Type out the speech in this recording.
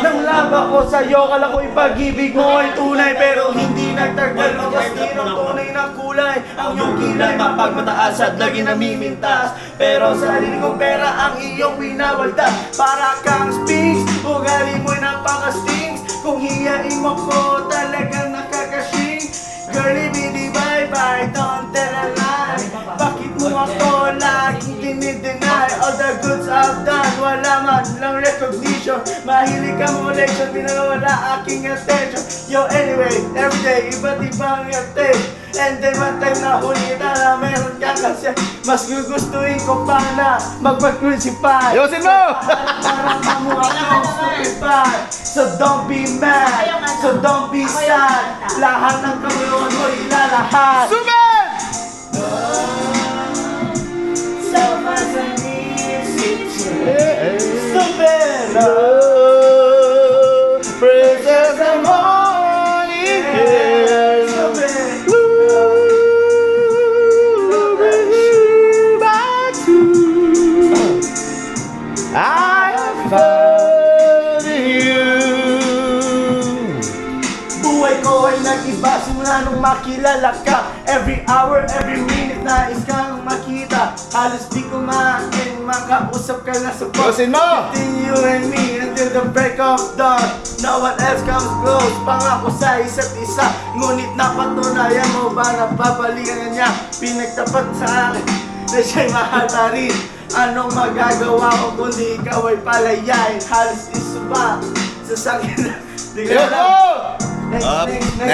Nang laba ko sa'yo, kala ko'y pag-ibig mo ay tunay, pero hindi nagtagal magkastino tunay na kulay. Ang iyong kilay mapagmataas at lagi namimintas, pero sa sarili kong pera ang iyong winawaldas. Para kang Sphinx, ugali mo'y napaka-stings. Kung hiyain mo ko talagang nakakashing. Girlie, bidi bye-bye, don't tell a lie. Bakit mo ako laging dinideny? All the goods I've done, wala man lang recognition. Mahilig ka mo lection, pinawala aking attention. Yo, anyway, everyday, iba't ibang attempt. And then one time na huli na meron ka kasi mas gugustuhin ko pa na magpag-crucify. Yosin mo! Para mamuha kang stupefy. So don't be mad, so don't be sad. Lahat ng kamuluan mo ilalahat. Super! So much I need stupid Princess and morning kiss. Stupid Bring you back to I have found you. Buhay ko ay nag-iba simula nung makilala ka. Every hour, every minute nais kang makita. Halos di ko maain, makausap ka na sa Yosin mo! Between you and me until the break of dawn. No one else comes close, pangako sa isa't isa. Ngunit napatunayan mo ba na babalikan ka niya? Pinagtapat sa akin na siya'y mahal pa rin. Anong magagawa ko kundi ikaw ay palayain? Halos isuba sa sakit na di ka Yo! lang. Up next.